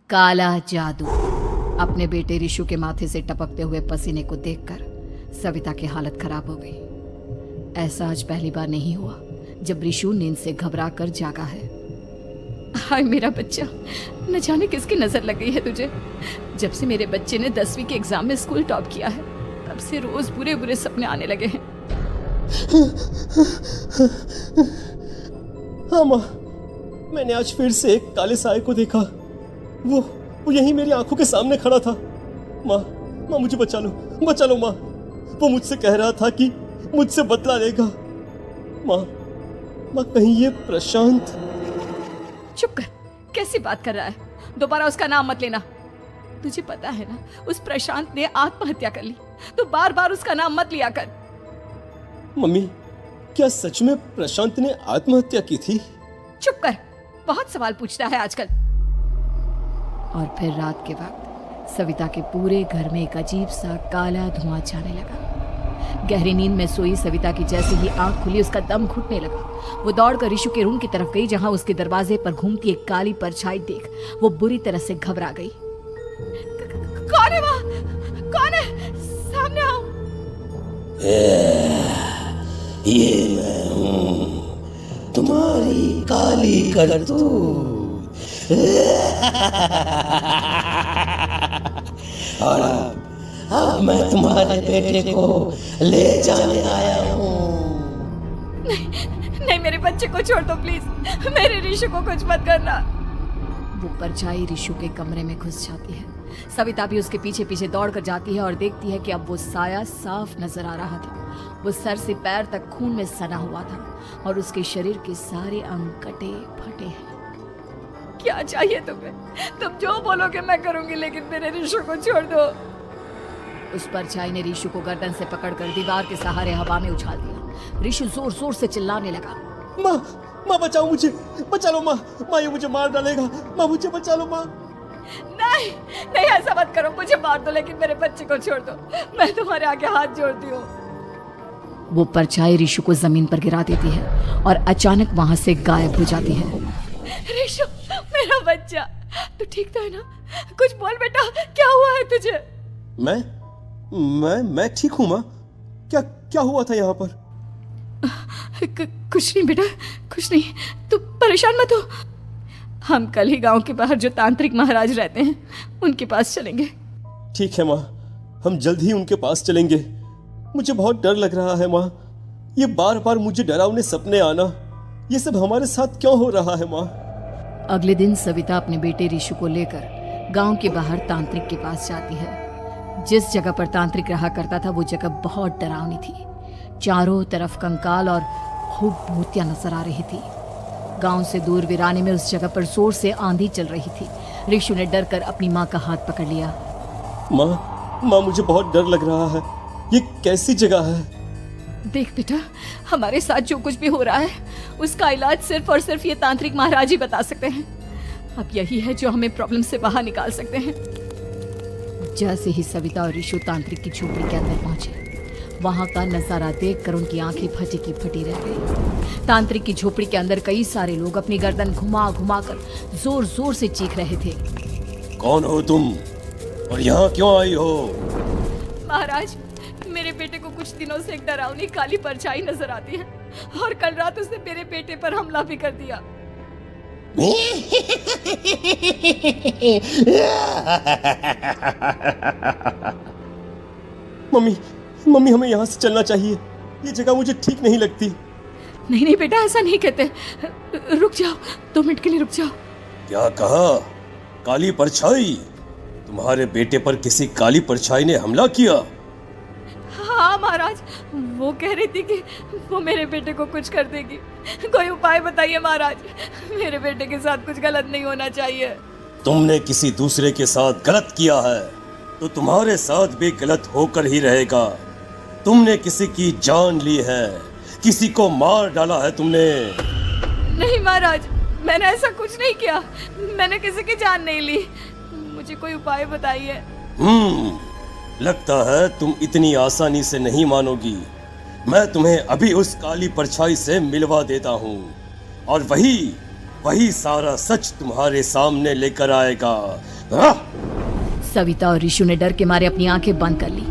काला जादू। अपने बेटे रिशु के माथे से टपकते हुए पसीने को देखकर सविता की हालत खराब हो गई। ऐसा आज पहली बार नहीं हुआ जब रिशु नींद से घबरा कर जागा है। हाय मेरा बच्चा, न जाने किसकी नजर लग गई है तुझे। जब से मेरे बच्चे ने 10वीं के एग्जाम में स्कूल टॉप किया है तब से रोज बुरे बुरे सपने आने लगे हैं। हाँ माँ, मैंने आज फिर से एक काले साए को देखा। वो यहीं मेरी आंखों के सामने खड़ा था। माँ मुझे बचा लो माँ। वो मुझसे कह रहा था कि मुझसे बदला लेगा। माँ कहीं ये प्रशांत। चुप कर, कैसी बात कर रहा है? दोबारा उसका नाम मत लेना। तुझे पता है ना उस प्रशांत ने आत्महत्या कर ली, तो बार बार उसका नाम मत लिया कर। मम्मी, क्या सच में प्रशांत ने आत्महत्या की थी? चुप कर, बहुत सवाल पूछता है आजकल। और फिर रात के वक्त सविता के पूरे घर में एक अजीब सा काला धुआं छाने लगा। गहरी नींद में सोई सविता की जैसे ही आंख खुली उसका दम घुटने लगा। वो दौड़कर रिशु के रूम की तरफ गई जहां उसके दरवाजे पर घूमती एक काली परछाई देख वो बुरी तरह से घबरा गई। कौन है वहां? कौन है? सामने आओ। ये मैं हूँ, तुम्हारी काली करतूत। और अब मैं तुम्हारे बेटे को ले जाने आया हूँ। नहीं, मेरे बच्चे को छोड़ दो प्लीज। मेरे रिशु को कुछ मत करना। वो परछाई रिशु के कमरे में घुस जाती है। सविता भी उसके पीछे पीछे दौड़कर जाती है और देखती है कि अब वो साया साफ नजर आ रहा था। वो सर से पैर तक खून में सना हुआ था और उसके शरीर के सारे अंग कटे फटे हैं। क्या चाहिए तुम्हें? तुम जो बोलोगे मैं करूंगी, लेकिन मेरे रिशु को छोड़ दो। उस परछाई ने रिशु को गर्दन से पकड़कर दीवार के सहारे हवा में उछाल दिया। रिशु जोर जोर से चिल्लाने लगा। माँ बचाओ मुझे, बचा लो माँ, ये मुझे मार डालेगा। माँ मुझे बचा लो माँ। नहीं ऐसा मत करो, मुझे मार दो लेकिन मेरे बच्चे को छोड़ दो। मैं तुम्हारे आगे हाथ जोड़ती हूँ। वो परछाई रिशु को जमीन पर गिरा देती है और अचानक वहां से गायब हो जाती है। रिशु, मेरा बच्चा, तू ठीक तो है ना? कुछ बोल बेटा, क्या हुआ है तुझे? मैं ठीक हूँ माँ। क्या हुआ था यहाँ पर? कुछ नहीं बेटा, कुछ नहीं। तू परेशान मत हो। हम कल ही गांव के बाहर जो तांत्रिक महाराज रहते हैं उनके पास चलेंगे। ठीक है माँ, हम जल्द ही उनके पास चलेंगे। मुझे बहुत डर लग रहा है माँ। ये बार बार मुझे डरावने सपने आना, ये सब हमारे साथ क्यों हो रहा है माँ? अगले दिन सविता अपने बेटे रिशु को लेकर गांव के बाहर तांत्रिक के पास जाती है। जिस जगह पर तांत्रिक रहा करता था वो जगह बहुत डरावनी थी। चारों तरफ कंकाल और भूतियां नजर आ रही थी। गांव से दूर वीराने में उस जगह पर जोर से आंधी चल रही थी। रिशु ने डर कर अपनी माँ का हाथ पकड़ लिया। माँ मुझे बहुत डर लग रहा है। ये कैसी जगह है? देख बेटा, हमारे साथ जो कुछ भी हो रहा है उसका इलाज सिर्फ और सिर्फ ये तांत्रिक महाराज ही बता सकते हैं। अब यही है जो हमें प्रॉब्लम से बाहर निकाल सकते हैं। जैसे ही सविता और रिशु तांत्रिक की झोपड़ी के अंदर पहुंचे, वहां का नजारा देखकर उनकी आंखें फटी की फटी रह गई। तांत्रिक की झोपड़ी के अंदर कई सारे लोग अपनी गर्दन घुमा घुमा कर जोर जोर से चीख रहे थे। कौन हो तुम और यहाँ क्यों आई हो? महाराज, मेरे बेटे को कुछ दिनों से एक डरावनी काली परछाई नजर आती है और कल रात उसने मेरे बेटे पर हमला भी कर दिया। मम्मी हमें यहाँ से चलना चाहिए। ये जगह मुझे ठीक नहीं लगती। नहीं बेटा, ऐसा नहीं कहते। रुक जाओ, 2 मिनट के लिए रुक जाओ। क्या कहा? काली परछाई? तुम्हारे बेटे पर किसी काली परछाई ने हमला किया? हाँ महाराज, वो कह रही थी कि वो मेरे बेटे को कुछ कर देगी। कोई उपाय बताइए महाराज, मेरे बेटे के साथ कुछ गलत नहीं होना चाहिए। तुमने किसी दूसरे के साथ गलत किया है तो तुम्हारे साथ भी गलत होकर ही रहेगा। तुमने किसी की जान ली है, किसी को मार डाला है तुमने। नहीं महाराज, मैंने ऐसा कुछ नहीं किया। मैंने किसी की जान नहीं ली। मुझे कोई उपाय बताइए। लगता है तुम इतनी आसानी से नहीं मानोगी। मैं तुम्हें अभी उस काली परछाई से मिलवा देता हूँ और वही सारा सच तुम्हारे सामने लेकर आएगा। हाँ? सविता और ऋषु ने डर के मारे अपनी आंखें बंद कर ली।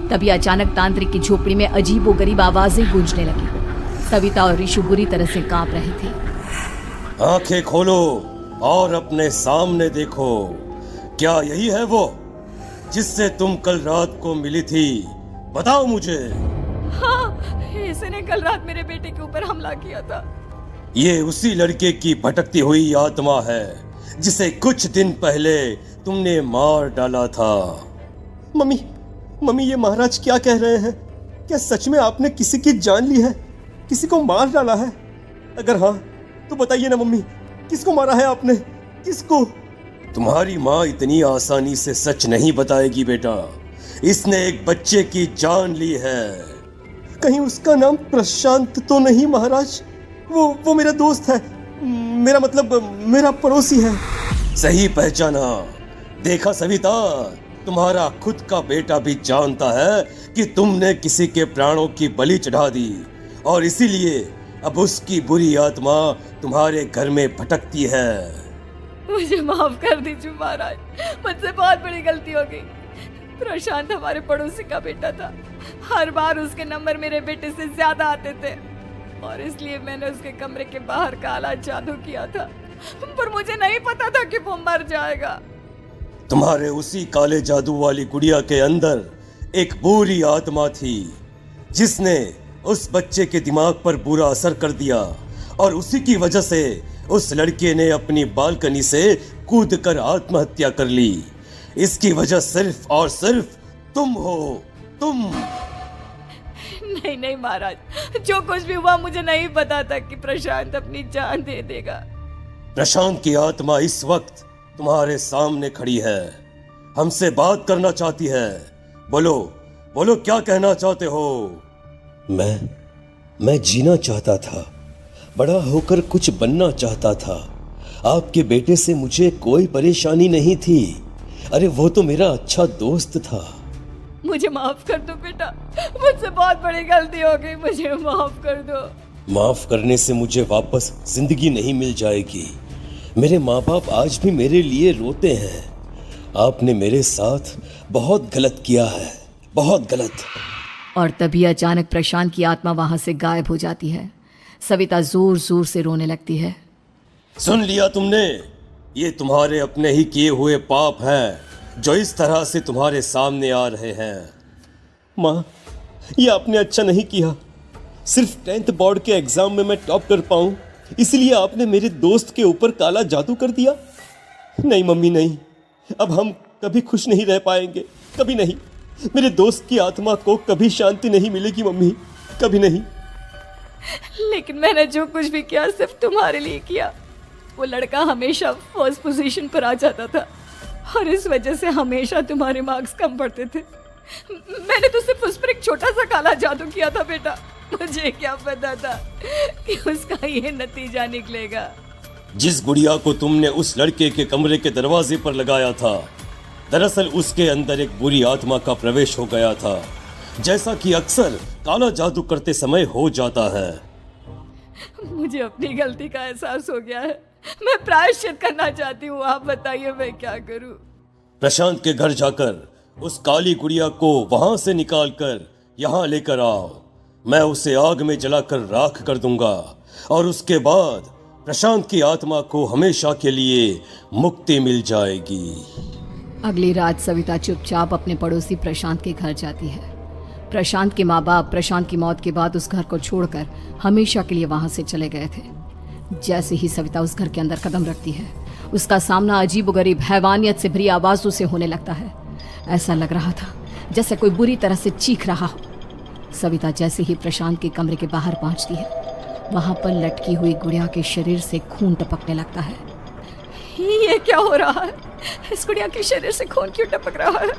तभी अचानक तांत्रिक की झोपड़ी में अजीबोगरीब आवाजें गूंजने लगी। सविता और ऋषु बुरी तरह से कांप रहे थे। आंखें खोलो और अपने सामने देखो। क्या यही है वो जिससे तुम कल रात को मिली थी? बताओ मुझे। हाँ, इसने कल रात मेरे बेटे के ऊपर हमला किया था। ये उसी लड़के की भटकती हुई आत्मा है जिसे कुछ दिन पहले तुमने मार डाला था। मम्मी, ये महाराज क्या कह रहे हैं? क्या सच में आपने किसी की जान ली है? किसी को मार डाला है? अगर हाँ तो बताइए ना मम्मी, किसको मारा है आपने? किसको? तुम्हारी माँ इतनी आसानी से सच नहीं बताएगी बेटा। इसने एक बच्चे की जान ली है। कहीं उसका नाम प्रशांत तो नहीं महाराज? वो मेरा दोस्त है, मेरा मतलब मेरा पड़ोसी है। सही पहचाना। देखा सविता, तुम्हारा खुद का बेटा भी जानता है कि तुमने किसी के प्राणों की बलि चढ़ा दी और इसीलिए अब उसकी बुरी आत्मा तुम्हारे घर में भटकती है। मुझे माफ कर दीजिए महाराज, मुझसे बहुत बड़ी गलती हो गई। प्रशांत हमारे पड़ोसी का बेटा था। हर बार उसके नंबर मेरे बेटे से ज्यादा आते थे और इसलिए मैंने उसके कमरे के बाहर काला जादू किया था, पर मुझे नहीं पता था कि वो मर जाएगा। तुम्हारे उसी काले जादू वाली गुड़िया के अंदर एक बुरी आत्मा थी जिसने उस बच्चे के दिमाग पर बुरा असर कर दिया और उसी की वजह से उस लड़के ने अपनी बालकनी से कूदकर आत्महत्या कर ली। इसकी वजह सिर्फ और सिर्फ तुम हो, तुम। नहीं महाराज, जो कुछ भी हुआ मुझे नहीं पता था कि प्रशांत अपनी जान दे देगा। प्रशांत की आत्मा इस वक्त तुम्हारे सामने खड़ी है, हमसे बात करना चाहती है। बोलो क्या कहना चाहते हो? मैं जीना चाहता था, बड़ा होकर कुछ बनना चाहता था। आपके बेटे से मुझे कोई परेशानी नहीं थी। अरे वो तो मेरा अच्छा दोस्त था। मुझे माफ कर दो बेटा, मुझसे बहुत बड़ी गलती हो गई, मुझे माफ कर दो। माफ करने से मुझे वापस जिंदगी नहीं मिल जाएगी। मेरे माँ बाप आज भी मेरे लिए रोते हैं। आपने मेरे साथ बहुत गलत किया है, बहुत गलत। और तभी अचानक प्रशांत की आत्मा वहां से गायब हो जाती है। सविता जोर जोर से रोने लगती है। सुन लिया तुमने? ये तुम्हारे अपने ही किए हुए पाप हैं जो इस तरह से तुम्हारे सामने आ रहे हैं। माँ, ये आपने अच्छा नहीं किया। सिर्फ 10th बोर्ड के एग्जाम में मैं टॉप कर पाऊं इसलिए आपने मेरे दोस्त के ऊपर काला जादू कर दिया। नहीं मम्मी, नहीं, अब हम कभी खुश नहीं रह पाएंगे, कभी नहीं। मेरे दोस्त की आत्मा को कभी शांति नहीं मिलेगी मम्मी, कभी नहीं। लेकिन मैंने जो कुछ भी किया सिर्फ तुम्हारे लिए किया। वो लड़का हमेशा फर्स्ट पोजीशन पर आ जाता था और इस वजह से हमेशा तुम्हारे मार्क्स कम पड़ते थे। मैंने तो सिर्फ उस पर एक छोटा सा काला जादू किया था बेटा। मुझे क्या पता था कि उसका ये नतीजा निकलेगा। जिस गुड़िया को तुमने उस लड़के के कमरे के दरवाजे पर लगाया था, दरअसल उसके अंदर एक बुरी आत्मा का प्रवेश हो गया था, जैसा कि अक्सर काला जादू करते समय हो जाता है। मुझे अपनी गलती का एहसास हो गया है, मैं प्रायश्चित करना चाहती हूँ। आप बताइए मैं क्या करूँ? प्रशांत के घर जाकर उस काली गुड़िया को वहां से निकालकर यहाँ लेकर आओ। मैं उसे आग में जलाकर राख कर दूंगा और उसके बाद प्रशांत की आत्मा को हमेशा के लिए मुक्ति मिल जाएगी। अगली रात सविता चुपचाप अपने पड़ोसी प्रशांत के घर जाती है। प्रशांत के माँ बाप प्रशांत की मौत के बाद उस घर को छोड़कर हमेशा के लिए वहां से चले गए थे। जैसे ही सविता उस घर के अंदर कदम रखती है, उसका सामना अजीबोगरीब हैवानियत से भरी आवाजों से होने लगता है। ऐसा लग रहा था जैसे कोई बुरी तरह से चीख रहा हो। सविता जैसे ही प्रशांत के कमरे के बाहर पहुंचती है, वहां पर लटकी हुई गुड़िया के शरीर से खून टपकने लगता है। ये क्या हो रहा है? इस गुड़िया के शरीर से खून क्यों टपक रहा है?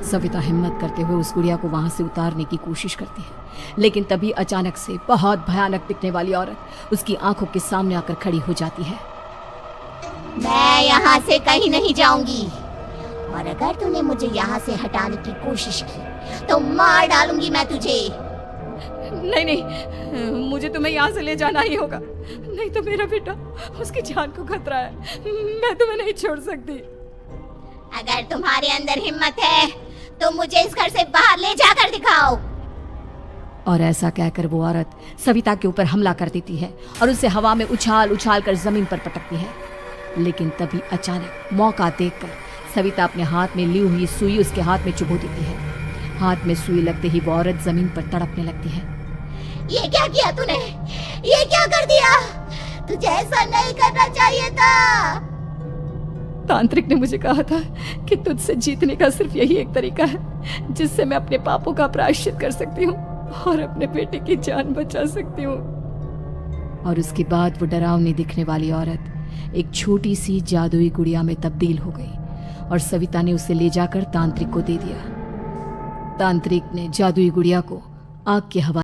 सविता हिम्मत करते हुए उस गुड़िया को वहां से उतारने की कोशिश करती है, लेकिन तभी अचानक से बहुत भयानक दिखने वाली औरत उसकी आंखों के सामने आकर खड़ी हो जाती है। मैं यहाँ से कहीं नहीं जाऊंगी और अगर तूने मुझे यहाँ से हटाने की कोशिश की तो मार डालूंगी मैं तुझे। नहीं, मुझे तुम्हें यहाँ से ले जाना ही होगा, नहीं तो मेरा बेटा, उसकी जान को खतरा है। मैं तुम्हें नहीं छोड़ सकती। अगर तुम्हारे अंदर हिम्मत है तो मुझे इस घर से बाहर ले जाकर दिखाओ। और ऐसा कहकर वो औरत सविता के ऊपर हमला कर देती है और उसे हवा में उछाल उछाल कर जमीन पर पटकती है। लेकिन तभी अचानक मौका देखकर सविता अपने हाथ में ली हुई सुई उसके हाथ में चुभो देती है। हाथ में सुई लगते ही वो औरत जमीन पर तड़पने लगती है। ये क्या किया तूने? ये क्या कर दिया? तुझे ऐसा नहीं करना चाहिए था। तांत्रिक ने मुझे कहा था कि तुझसे जीतने का सिर्फ यही एक तरीका है जिससे मैं अपने पापों का प्रायश्चित कर सकती हूँ और अपने बेटे की जान बचा सकती हूँ। और उसके बाद वो डरावनी दिखने वाली औरत एक छोटी सी जादुई गुड़िया में तब्दील हो गई और सविता ने उसे ले जाकर तांत्रिक को दे दिया। तांत्रिक ने जादुई गुड़िया को आग के हवा